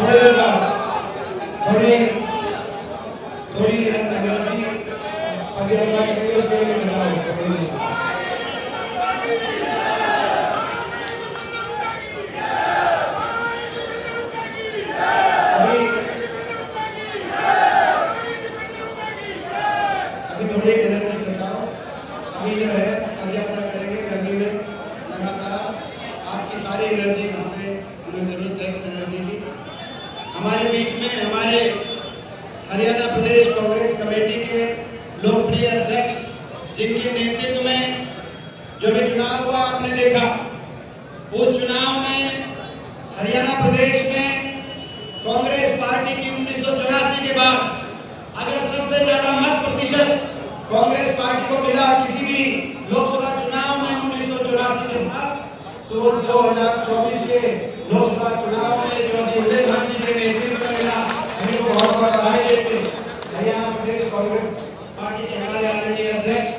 थोड़ी देर बाद थोड़ी एनर्जी आगे अल्लाह के उसके लिए बचाओ। थोड़ी एनर्जी बचाओ। अभी जो है पदयात्रा करेंगे गर्मी में लगातार, आपकी सारी एनर्जी वहाँ पे हमें जरूरत है उस एनर्जी की। हमारे बीच में हमारे हरियाणा प्रदेश कांग्रेस कमेटी के लोकप्रिय अध्यक्ष, जिनके नेतृत्व में जो भी चुनाव हुआ आपने देखा, उस चुनाव में हरियाणा प्रदेश में कांग्रेस पार्टी की 1984 के बाद अगर सबसे ज्यादा मत प्रतिशत कांग्रेस पार्टी को मिला किसी भी लोकसभा चुनाव में 1984 के बाद, तो वो 2024 के लोकसभा चुनाव में चौधरी उदय भान जी के नेतृत्व में मिला। हमें बहुत बहुत बधाई देते हरियाणा प्रदेश कांग्रेस पार्टी के हमारे आदरणीय अध्यक्ष,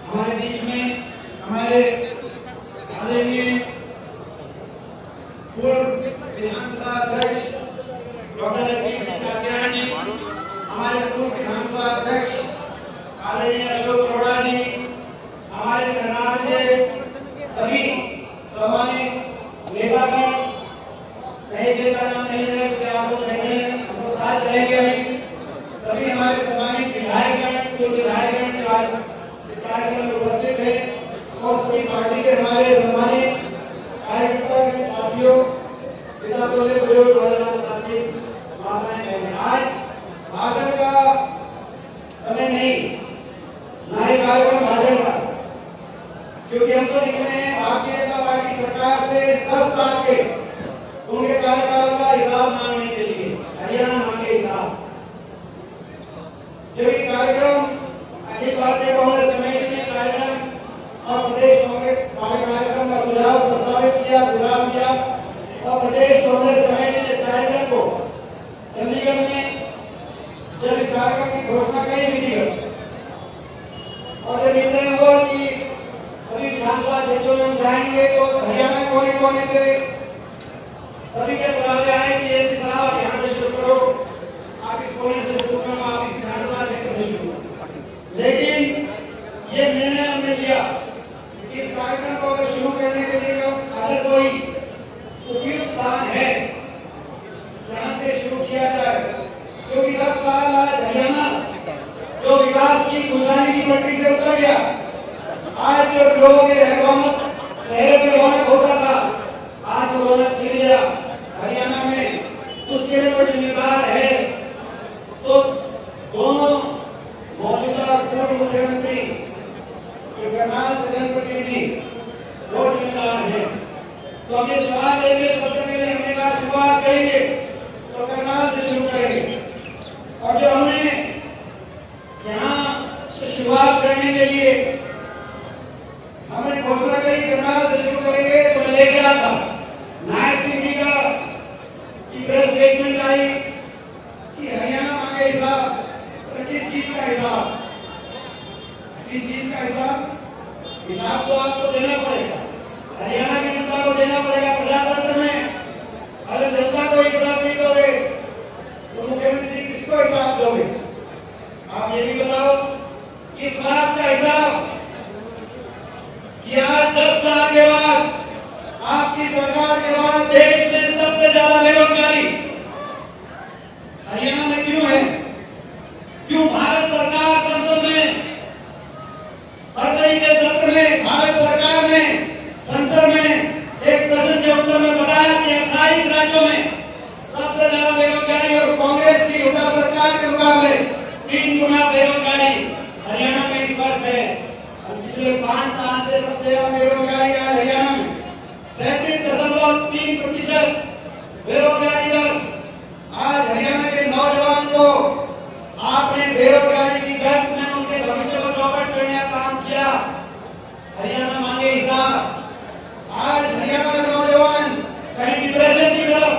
हमारे बीच में हमारे आदरणीय पूर्व विधानसभा अध्यक्ष डॉक्टर रणजीत सिंह कादियान जी, हमारे पूर्व विधानसभा अध्यक्ष आदरणीय अशोक अरोड़ा जी, हमारे करनाल के सभी सम्मानित नेतागण, कई नेता नाम नहीं है क्योंकि आप लोग बैठे हैं तो साथ चलेंगे। अभी सभी हमारे सम्मानित विधायकगण, पूर्व विधायकगण के बाद इस कार्यक्रम में उपस्थित है और सभी पार्टी के हमारे सम्मानित कार्यकर्ता साथियों, पिता बोले बुजुर्ग नौजवान साथी, माताएं बहनें, आज भाषण का समय नहीं, ना ही कार्यक्रम भाषण का, क्योंकि हम तो निकले हैं भारतीय जनता पार्टी सरकार से 10 साल के उनके कार्यकाल का हिसाब मांगने के लिए, हरियाणा मांगे हिसाब। जब ये कार्यक्रम अखिल भारतीय कांग्रेस कमेटी ने कार्यक्रम और प्रदेश कांग्रेस कार्यक्रम का सुझाव प्रस्तावित किया, सुझाव दिया और प्रदेश कांग्रेस कमेटी ने इस कार्यक्रम को चंडीगढ़ में जब इस कार्यक्रम की घोषणा करी मीटिंग और जब निर्णय हुआ कि सभी विधानसभा क्षेत्रों में हम जाएंगे, तो हरियाणा कोने कोने से सभी के बुलावे आए कि एमपी साहब आप यहाँ से शुरू करो, आप इस कोने से शुरू करो, आप इस विधानसभा क्षेत्र से शुरू करो। लेकिन ये निर्णय हमने लिया कि इस कार्यक्रम को अगर शुरू करने के लिए अगर कोई उपयुक्त स्थान है जहाँ से शुरू किया जाए, क्योंकि 10 साल आज हरियाणा जो विकास की खुशहाली की पटरी से उतर गया, आज जो लोगों के रौनक चेहरे पे रौनक होता था, आज वो रौनक छिन गया हरियाणा में। उसके लिए कोई जिम्मेदार है तो दोनों मौजूदा पूर्व मुख्यमंत्री जो करनाल से जनप्रतिनिधि वो जिम्मेदार है। तो हम ये सवाल लेंगे, सबसे पहले हमने कहा शुरुआत करेंगे तो करनाल से शुरू करेंगे, और जो हमने यहाँ से शुरुआत करने के लिए हमने घोषणा करी करनाल से शुरू करेंगे, तो मैं लेके आया था नायक सिंह जी का की प्रेस स्टेटमेंट आई कि हरियाणा मांगे हिसाब, तो किस चीज का हिसाब, किस चीज का हिसाब? हिसाब तो आपको देना पड़ेगा, हरियाणा की जनता को देना पड़ेगा। प्रजातंत्र में अगर जनता को हिसाब नहीं दोगे तो मुख्यमंत्री जी किसको हिसाब दोगे? आप ये भी बताओ इस बात का हिसाब कि आज 10 साल के बाद आपकी सरकार के बाद देश में सबसे ज्यादा बेरोजगारी हरियाणा में क्यों है? क्यों भारत सरकार संसद में हर तरीके सत्र में भारत सरकार ने संसद में एक प्रश्न के उत्तर में बताया कि 28 राज्यों में सबसे ज्यादा बेरोजगारी और कांग्रेस की हुड्डा सरकार के मुकाबले 3 गुना बेरोजगारी हरियाणा में इस वर्ष है। पिछले 5 साल से सबसे ज्यादा बेरोजगारी आज हरियाणा में 37.3% बेरोजगारी दर। आज हरियाणा के नौजवान को आपने बेरोजगारी की दर में उनके भविष्य को चौपट करने का काम किया। हरियाणा मांगे हिसाब। आज हरियाणा का नौजवान कहीं डिप्रेशन की तरफ,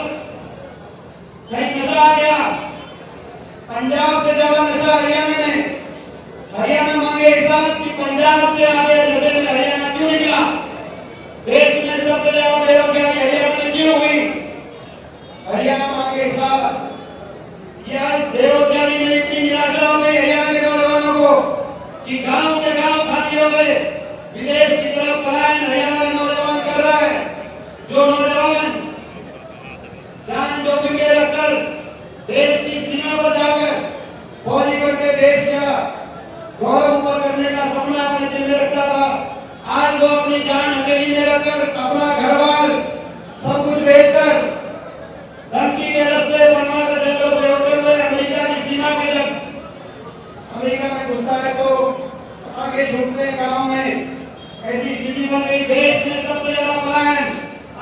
कहीं नशा आ गया, पंजाब से ज्यादा नशा हरियाणा में। हरियाणा मांगे हिसाब कि पंजाब से आगे नशे में हरियाणा क्यों निकला? देश में सबसे ज्यादा बेरोजगारी हरियाणा में क्यों हुई? हरियाणा अमेरिका में घुसता है तो आगे छूटते हैं गाँव में। ऐसी स्थिति बन गई। देश में सबसे ज्यादा पलायन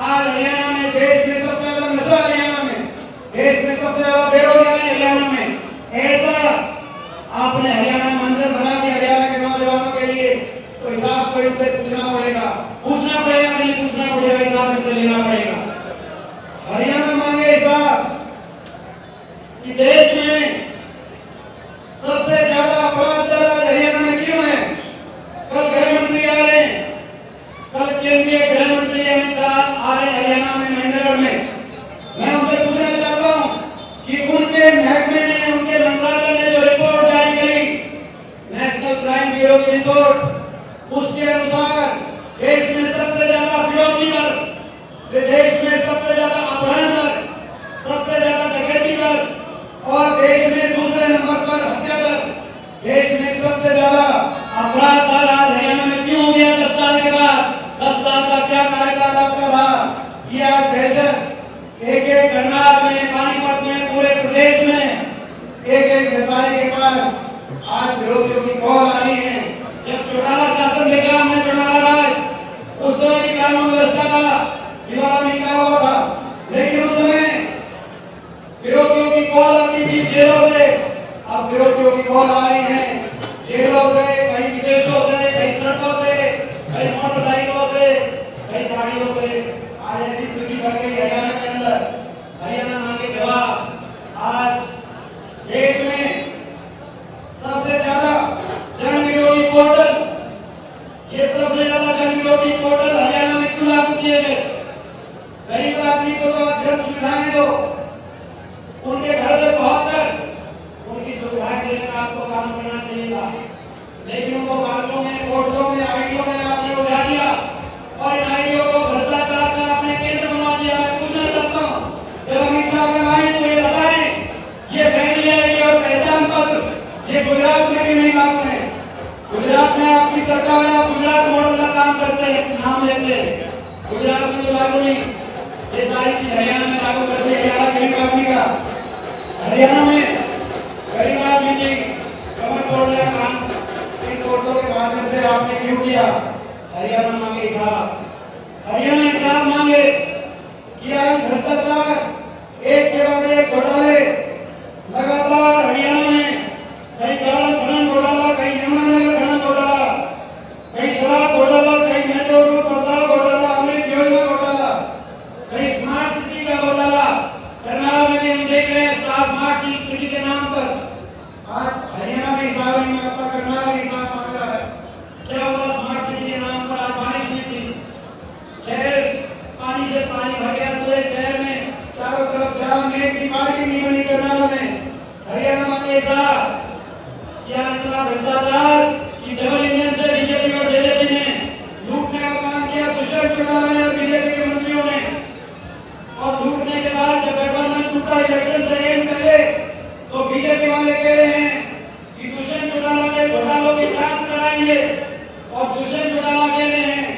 आज हरियाणा में, देश में सबसे ज्यादा नशा हरियाणा में, देश में सबसे ज्यादा बेरोजगारी हरियाणा में। ऐसा आपने हरियाणा मंदिर बना दिया हरियाणा के नौजवानों के लिए, तो हिसाब को इनसे पूछना पड़ेगा नहीं पूछना पड़ेगा, हिसाब इनसे लेना पड़ेगा। हरियाणा मांगे हिसाब कि देश में सबसे ज्यादा अपराध चल रहा हरियाणा में क्यों है। कल गृह मंत्री आ रहे हैं, कल केंद्रीय गृह मंत्री अमित शाह आ रहे हरियाणा में महेंद्रगढ़ में। मैं उनसे पूछना चाहता हूं कि उनके महकमे ने, उनके मंत्रालय ने जो रिपोर्ट जारी करी, नेशनल क्राइम ब्यूरो की रिपोर्ट, उसके अनुसार देश में सबसे ज्यादा फिरौती दर, देश में सबसे ज्यादा अपहरण दर, सबसे ज्यादा डकैती दर और देश में दूसरे नंबर पर हत्या दर, देश में सबसे ज्यादा अपराध दर आज हरियाणा में क्यों हो गया 10 साल के बाद? 10 साल का क्या कार्यकाल आपका रहा? ये आज दहशत एक गंगार में, पानीपत में, पूरे प्रदेश में एक व्यापारी के पास आज विरोधियों की कॉल आ रही है। जब चौटाला शासन देखा हमने, चौटाला राज, उस समय भी कानून व्यवस्था का दीवार नहीं लगा हुआ था, लेकिन उस समय विरोधियों की कॉल आती थी जेलों से। अब विरोधियों की कॉल आ रही है जेलों से, कहीं विदेशों से, कहीं सड़कों से, कहीं मोटरसाइकिलों से, कहीं गाड़ियों से। आज ऐसी स्थिति बन गई हरियाणा के अंदर। हरियाणा मांगे जवाब। आज देश में सबसे ज्यादा जन विरोधी पोर्टल, ये सबसे ज्यादा जन विरोधी पोर्टल हरियाणा में क्यों लागू किए गए? गरीब आदमी को तो जन सुविधाएं दो, उनके घर में पहुंचकर उनकी सुविधाएं देने का आपको काम करना चाहिए था, लेकिन उनको कागजों में, कोर्टों में, आईडियों में आपने उलझा दिया और इन आईडियों को भ्रष्टाचार का आपने केंद्र बनवा दिया। मैं पूछना चाहता हूँ, जब अमित शाह में आए तो ये बताएं, ये फैमिली आईडी और पहचान पत्र ये गुजरात में भी नहीं लागू है। गुजरात में आपकी सरकार है, आप गुजरात मॉडल का काम करते हैं, नाम लेते हैं, गुजरात में तो लागू नहीं। ये सारी चीज हरियाणा में लागू कर दी गया गरीब आदमी का। हरियाणा में गरीब आदमी की कमर तोड़ने का काम इन कोर्टों के माध्यम से आपने क्यों किया? हरियाणा मांगे हिसाब। हरियाणा हिसाब मांगे कि आज भ्रष्टाचार एक के बाद एक घोटाले लगातार हरियाणा में, कहीं खनन घोटाला, कहीं यमुनानगर खनन घोटाला, कहीं शराब घोटाला, कहीं मेट्रो रूट घोटाला, अमृत योजना घोटाला, कहीं स्मार्ट सिटी का घोटाला। कर्नाटक में भी हम देख रहे हैं स्मार्ट सिटी के नाम पर आज हरियाणा में हिसाब नहीं मांगता, कर्नाटक में हिसाब मांग रहा है। क्या हुआ स्मार्ट सिटी के नाम पर? आज बारिश हुई थी, शहर पानी से पानी भर गया, पूरे शहर में चारों तरफ जहां में की पार्टी नहीं बनी कर्नाटक में। हरियाणा मांगे हिसाब। क्या इतना भ्रष्टाचार कि डबल इंजन से बीजेपी और जेजेपी ने लूटने का काम किया, दुष्यंत चौटाला ने और बीजेपी के मंत्रियों ने। और लूटने के बाद जब गठबंधन टूटा इलेक्शन से एक पहले, तो बीजेपी वाले कह रहे हैं कि दुष्यंत चौटाला के घोटालों की जांच कराएंगे, और दुष्यंत चौटाला कह रहे हैं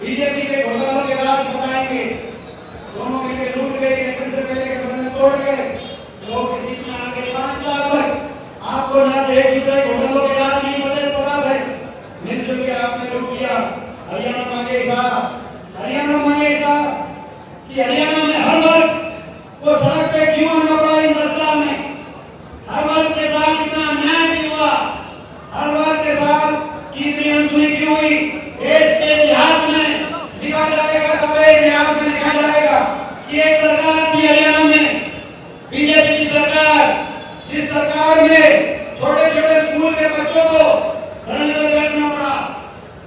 बीजेपी के घोटालों के राज बताएंगे। दोनों मिलकर लूट गए इलेक्शन से पहले, गठबंधन तोड़ गए, लोग के बीच में आगे 5 साल तक आपको ना एक दूसरे घोटालों के राज नहीं पता थे, मिलजुल के आपने लूट किया। हरियाणा मांगे हिसाब। हरियाणा मांगे हिसाब कि हरियाणा में हर वर्ग को सड़क पे क्यों आना पड़ा इन 10 साल में? हर वर्ग के साथ इतना अन्याय क्यों हुआ? हर वर्ग के साथ इतनी अनसुनी क्यों हुई? देश के इतिहास में लिखा जाएगा, सारे इतिहास में लिखा जाएगा कि एक सरकार थी हरियाणा में, बीजेपी की सरकार, जिस सरकार में छोटे छोटे स्कूल के बच्चों को धरने पर बैठना पड़ा।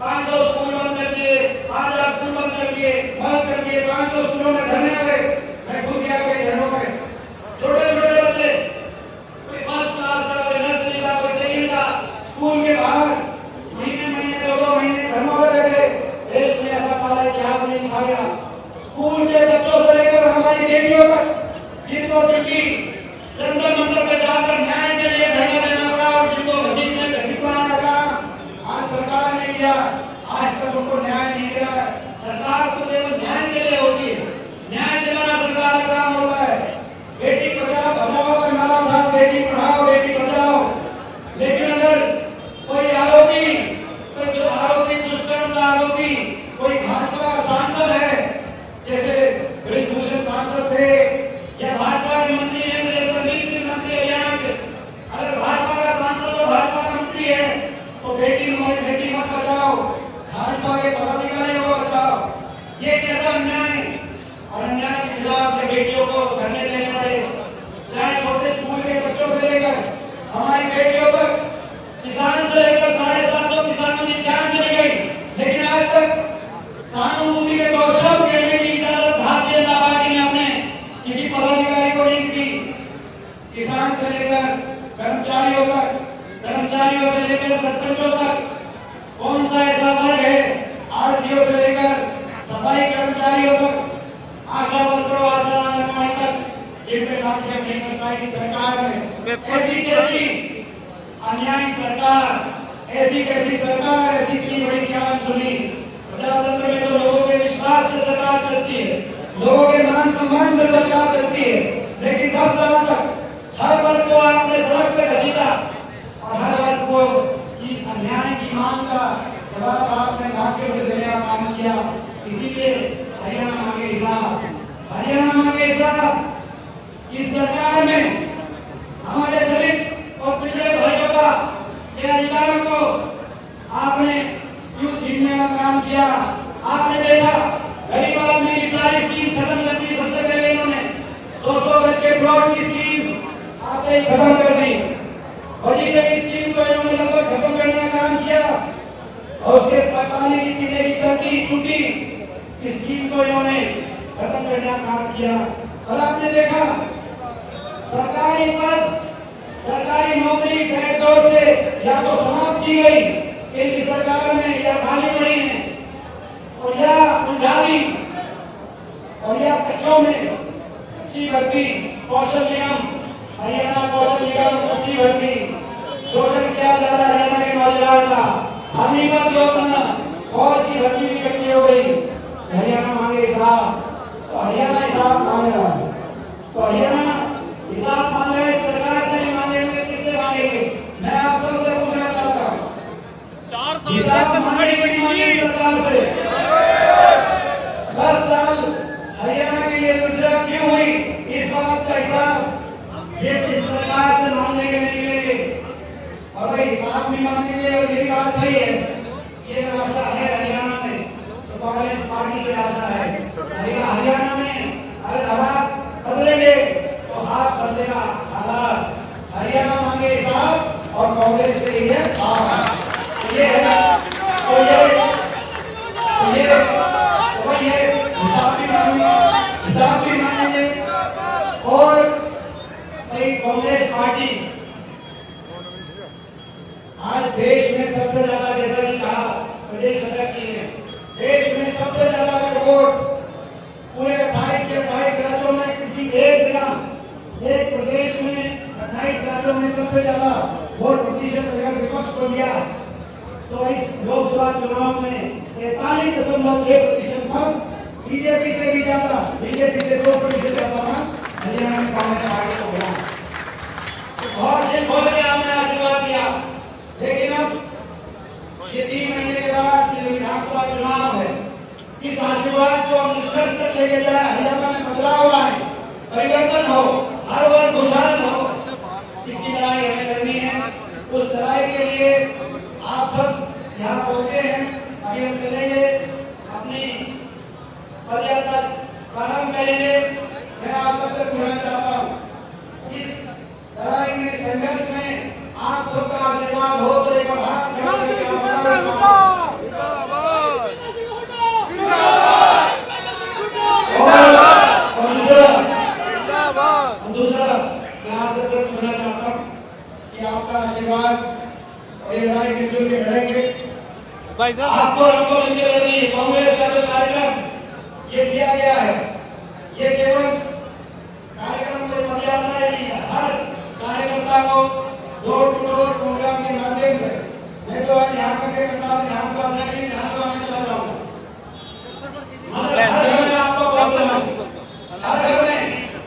500 स्कूल बंद कर दिए, 1000 स्कूल बंद कर दिए, बंद कर दिए, 500 स्कूलों में धरने हुए। मैं खुद गया कई धरनों में, छोटे छोटे बच्चे, कोई फर्स्ट क्लास था, कोई नर्सरी था, कोई सेकेंड था, स्कूल के बाहर महीने महीने 2-2 महीने धरनों पर बैठे। देश में ऐसा काला इतिहास नहीं लिखा गया। स्कूल के बच्चों से लेकर हमारी बेटियों तक, जिनको दिल्ली जंतर मंतर पे जाकर न्याय के लिए धरना देना पड़ा और जिनको घसीटवाना का आज सरकार ने किया, आज तक उनको न्याय नहीं मिला है। सरकार तो केवल न्याय के लिए होती है, न्याय दिलाना सरकार का काम होता है। बेटी बचाओ का नारा था, बेटी पढ़ाओ बेटी बचाओ, लेकिन किसान से लेकर कर्मचारियों तक, कर्मचारियों से लेकर सरपंचों तक, कौन सा ऐसा वर्ग है आरटीओ से लेकर सफाई कर्मचारियों तक, आशा वर्करों, आशा आंगनबाड़ी तक, जिन पे लाठियां फेंकी सारी सरकार ने। ऐसी कैसी अन्यायी सरकार, ऐसी कैसी सरकार, ऐसी इतनी बड़ी क्या सुनी। प्रजातंत्र में तो लोगों के विश्वास से सरकार चलती है, लोगों के मान सम्मान से सरकार चलती है, लेकिन 10 साल तक हर वर्ग को आपने सड़क पे घसीटा और हर वर्ग को की अन्याय की मांग का जवाब आपने लाठियों से देने का काम किया। इसीलिए हरियाणा मांगे हिसाब, हरियाणा मांगे हिसाब। इस सरकार में हमारे दलित और पिछड़े भाइयों का ये अधिकारों को आपने क्यों छीनने का काम किया। आपने देखा गरीब आदमी की सारी स्कीम खत्म कर दी। सबसे पहले इन्होंने 100 गज के प्लॉट की स्कीम आते ही खत्म कर दी। बड़ी की स्कीम को इन्होंने लगभग खत्म करने का काम किया और उसके पानी की पीने की टंकी टूटी, इस स्कीम को इन्होंने खत्म करने का काम किया। और आपने देखा सरकारी पद, सरकारी नौकरी बैकडोर से या तो समाप्त की गई इनकी सरकार में, या खाली पड़ी है, और या उलझावी, और या कच्चों में अच्छी भर्ती, कौशल निगम, हरियाणा कौशल निगम अच्छी भर्ती, शोषण किया जा रहा है हरियाणा के नौजवान का। अमीमत योजना फौज की भर्ती भी कच्ची हो गई। हरियाणा मांगे हिसाब, तो हरियाणा हिसाब मांग रहा है, तो हरियाणा हिसाब मांग रहे, सरकार से नहीं मांगेंगे, किससे मांगेंगे? मैं आप सबसे पूछना चाहता हूँ, हिसाब मांगेंगे सरकार से? 10 साल हरियाणा के लिए दुर्दशा क्यों हुई? इस बात का हिसाब ये इस सरकार से मांगने के नहीं लेंगे। और भाई हिसाब भी मांगेंगे, और ये बात सही है, ये रास्ता है हरियाणा में, तो कांग्रेस पार्टी से रास्ता है। हरियाणा में अगर हालात बदलेंगे तो हाथ बदलेगा हालात। हरियाणा मांगे हिसाब और कांग्रेस से ही है ये है, तो ये हिसाब भी मांगेंगे, हिसाब भी मांगेंगे। और भाई कांग्रेस पार्टी आज देश में सबसे ज्यादा, जैसा कि कहा प्रदेश अध्यक्ष जी ने, देश में सबसे ज्यादा वोट पूरे 28 के 28 राज्यों में किसी एक जिला, एक प्रदेश में 28 राज्यों में सबसे ज्यादा वोट प्रतिशत अगर विपक्ष को दिया तो इस लोकसभा चुनाव में 47.6% मत बीजेपी से भी ज्यादा, बीजेपी से 2% ज्यादा मत हरियाणा में कांग्रेस पार्टी को मिला। और जिन खोल के आपने आशीर्वाद दिया, लेकिन अब ये 3 महीने के बाद ये विधानसभा चुनाव है, इस आशीर्वाद को हम निष्कर्ष तक लेके जाए। हरियाणा में बदलाव आए, परिवर्तन हो, हर वर्ग खुशहाल हो, इसकी लड़ाई हमें करनी है। उस लड़ाई के लिए आप सब यहाँ पहुंचे हैं। अभी हम चलेंगे, अपनी पदयात्रा प्रारंभ करेंगे। मैं आप सबसे पूछना चाहता हूँ, इस लड़ाई में, संघर्ष में आप सबका आशीर्वाद हो तो एक बार हाथ दूसरा मैं आप सबसे पूछना चाहता हूँ कि आपका आशीर्वाद और ये लड़ाई मिलजुल के लड़ेंगे। आपको हमको मिलकर लड़ी कांग्रेस का जो कार्यक्रम ये दिया गया है, ये केवल कार्यक्रम से पदयात्रा ही नहीं है, हर कार्यकर्ता को डोर टू डोर प्रोग्राम के माध्यम से, मैं तो आज यहाँ तक के करता विधानसभा से नहीं, विधानसभा में चला जाऊंगा, हर घर में आपको पहुंचना, हर घर में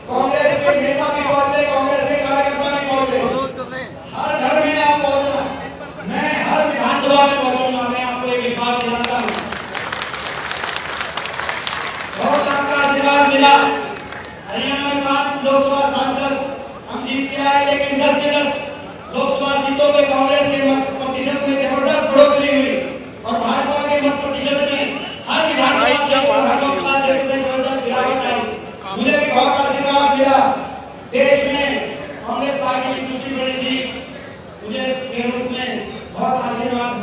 कांग्रेस के नेता भी पहुंचे, कांग्रेस के कार्यकर्ता भी पहुंचे, हर घर में आप पहुंचना। मैं हर विधानसभा में पहुंचूंगा, मैं आपको एक विश्वास दिलाता हूँ। बहुत आपका आशीर्वाद मिला। हरियाणा में 5 लोकसभा सांसद हम जीत के आए, लेकिन 10 के 10 लोकसभा सीटों पे कांग्रेस के मत प्रतिशत में जबरदस्त बढ़ोतरी हुई और भाजपा के मत प्रतिशत में हर विधानसभा क्षेत्र और हर लोकसभा क्षेत्र में जबरदस्त गिरावट आई। मुझे भी बहुत आशीर्वाद मिला। देश में कांग्रेस पार्टी की दूसरी बड़ी जीत मुझे के रूप में बहुत आशीर्वाद